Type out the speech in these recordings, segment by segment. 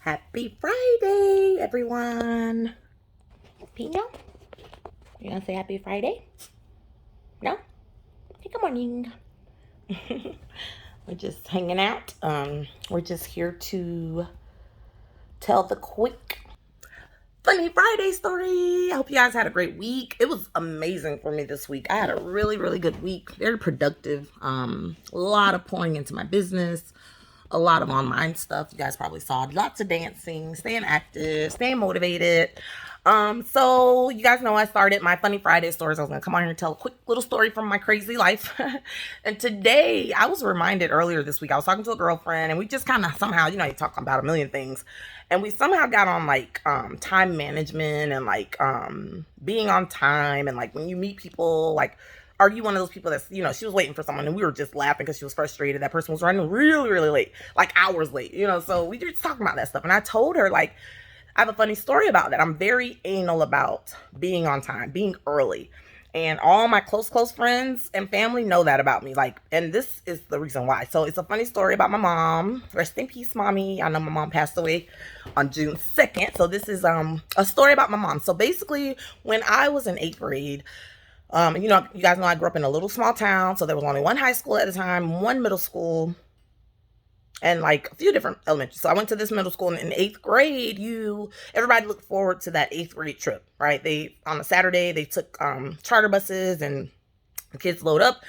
Happy Friday, everyone. Pino, you gonna say happy Friday? No? Okay, good morning. We're just hanging out. We're just here to tell the quick funny Friday story. I hope you guys had a great week. It was amazing for me this week. I had a really, really good week. Very productive. A lot of pouring into my business. A lot of online stuff. You guys probably saw lots of dancing, staying active, staying motivated. So you guys know I started my Funny Friday stories. I was gonna come on here and tell a quick little story from my crazy life. And today I was reminded earlier this week, I was talking to a girlfriend and we just kind of somehow, you talk about a million things. And we somehow got on like time management and like being on time and like when you meet people, like are you one of those people that's, she was waiting for someone and we were just laughing because she was frustrated. That person was running really, really late, like hours late, so we were just talking about that stuff. And I told her, like, I have a funny story about that. I'm very anal about being on time, being early. And all my close friends and family know that about me. Like, and this is the reason why. So it's a funny story about my mom. Rest in peace, mommy. I know my mom passed away on June 2nd. So this is a story about my mom. So basically, when I was in 8th grade, you guys know I grew up in a little small town. So there was only one high school at a time, one middle school, and like a few different elementary. So I went to this middle school, and in 8th grade, everybody looked forward to that 8th grade trip, right? On a Saturday, they took charter buses and the kids load up.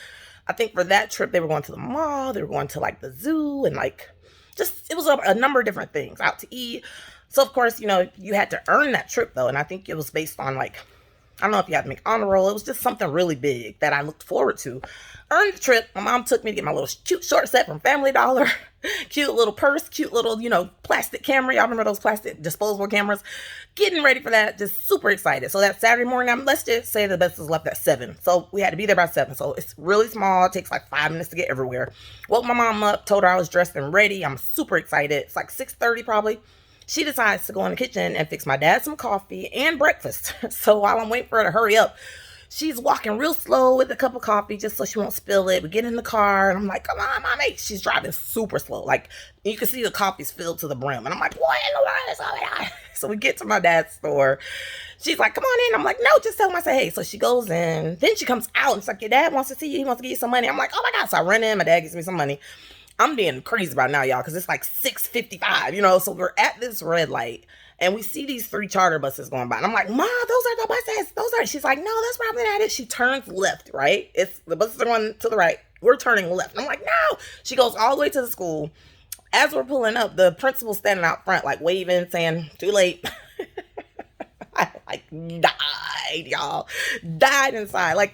I think for that trip, they were going to the mall, they were going to like the zoo, and like it was a number of different things, out to eat. So of course, you had to earn that trip though. And I think it was based on like, I don't know if you had to make honor roll. It was just something really big that I looked forward to. Earned the trip. My mom took me to get my little cute short set from Family Dollar. Cute little purse, cute little, plastic camera. Y'all remember those plastic disposable cameras? Getting ready for that. Just super excited. So that Saturday morning, let's just say the bus was left at 7. So we had to be there by 7. So it's really small. It takes like 5 minutes to get everywhere. Woke my mom up, told her I was dressed and ready. I'm super excited. It's like 6:30 probably. She decides to go in the kitchen and fix my dad some coffee and breakfast. So while I'm waiting for her to hurry up, she's walking real slow with a cup of coffee just so she won't spill it. We get in the car and I'm like, come on, mommy. She's driving super slow. Like, you can see the coffee's filled to the brim. And I'm like, what in the world is going on? So we get to my dad's store. She's like, come on in. I'm like, no, just tell him I said, hey. So she goes in. Then she comes out and it's like, your dad wants to see you. He wants to give you some money. I'm like, oh my God. So I run in. My dad gives me some money. I'm being crazy about it now, y'all, because it's like 6:55, so we're at this red light and we see these 3 charter buses going by. And I'm like, Ma, those are the buses. Those are. She's like, no, that's probably not it. She turns left, right? The buses are going to the right. We're turning left. And I'm like, no. She goes all the way to the school. As we're pulling up, the principal's standing out front, like waving, saying, too late. I like died, y'all. Died inside. Like,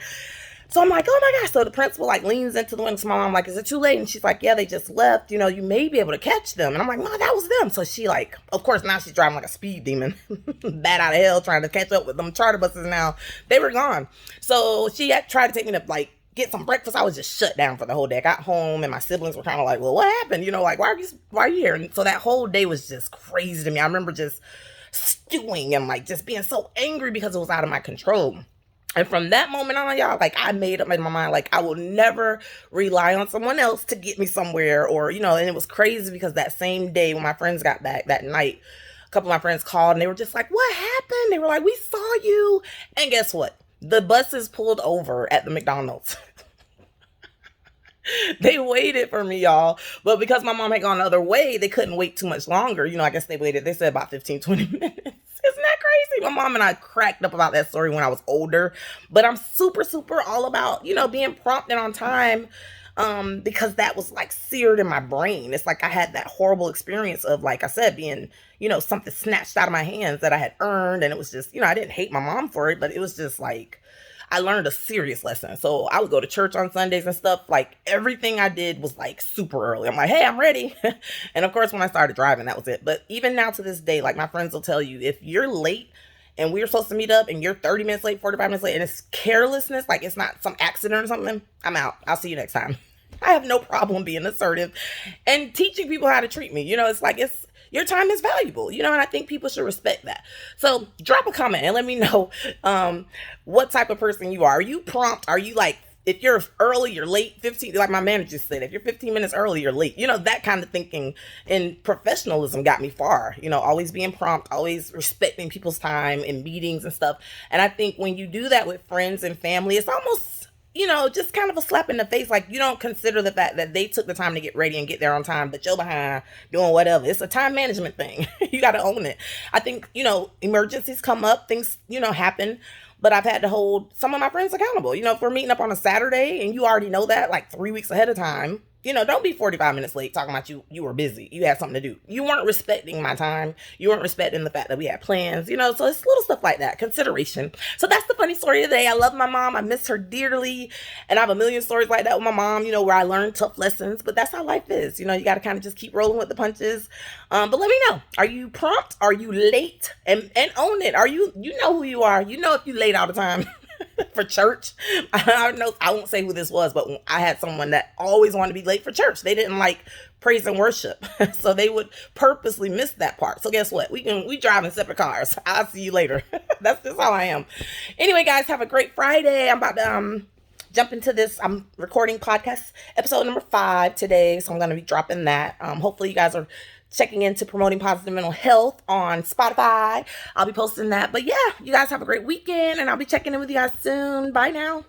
so I'm like, oh my gosh. So the principal like leans into the window. So my mom like, is it too late? And she's like, yeah, they just left. You may be able to catch them. And I'm like, no, that was them. So she like, of course, now she's driving like a speed demon. Bat out of hell trying to catch up with them charter buses now. They were gone. So she had tried to take me to like get some breakfast. I was just shut down for the whole day. I got home and my siblings were kind of like, well, what happened? Like, why are you here? And so that whole day was just crazy to me. I remember just stewing and like just being so angry because it was out of my control. And from that moment on, y'all, like I made up in my mind, like I will never rely on someone else to get me somewhere or, and it was crazy because that same day when my friends got back that night, a couple of my friends called and they were just like, what happened? They were like, we saw you. And guess what? The buses pulled over at the McDonald's. They waited for me, y'all. But because my mom had gone the other way, they couldn't wait too much longer. I guess they said about 15, 20 minutes. Isn't that crazy? My mom and I cracked up about that story when I was older. But I'm super, super all about, being prompt and on time because that was like seared in my brain. It's like I had that horrible experience of, like I said, being, something snatched out of my hands that I had earned. And it was just, I didn't hate my mom for it, but it was just like, I learned a serious lesson. So I would go to church on Sundays and stuff. Like everything I did was like super early. I'm like, hey, I'm ready. And of course, when I started driving, that was it. But even now to this day, like my friends will tell you, if you're late and we're supposed to meet up and you're 30 minutes late, 45 minutes late, and it's carelessness, like it's not some accident or something, I'm out. I'll see you next time. I have no problem being assertive and teaching people how to treat me. It's like, your time is valuable, and I think people should respect that. So drop a comment and let me know what type of person you are. Are you prompt? Are you like, if you're early, you're late. 15, like my manager said, if you're 15 minutes early, you're late. That kind of thinking and professionalism got me far. Always being prompt, always respecting people's time in meetings and stuff. And I think when you do that with friends and family, it's almost just kind of a slap in the face. Like, you don't consider the fact that they took the time to get ready and get there on time, but you're behind doing whatever. It's a time management thing. You got to own it. I think, emergencies come up, things, happen, but I've had to hold some of my friends accountable. If we're meeting up on a Saturday and you already know that like 3 weeks ahead of time, don't be 45 minutes late talking about you were busy. You had something to do. You weren't respecting my time. You weren't respecting the fact that we had plans, so it's little stuff like that. Consideration. So that's the funny story today. I love my mom. I miss her dearly. And I have a million stories like that with my mom, where I learned tough lessons. But that's how life is. You got to kind of just keep rolling with the punches. But let me know. Are you prompt? Are you late? And own it. Are you know who you are. If you late all the time. For church. I won't say who this was, but I had someone that always wanted to be late for church. They didn't like praise and worship. So they would purposely miss that part. So guess what? We drive in separate cars. I'll see you later. That's just how I am. Anyway, guys, have a great Friday. I'm about to jump into this. I'm recording podcast episode number 5 today. So I'm going to be dropping that. Hopefully you guys are checking into Promoting Positive Mental Health on Spotify. I'll be posting that. But yeah, you guys have a great weekend, and I'll be checking in with you guys soon. Bye now.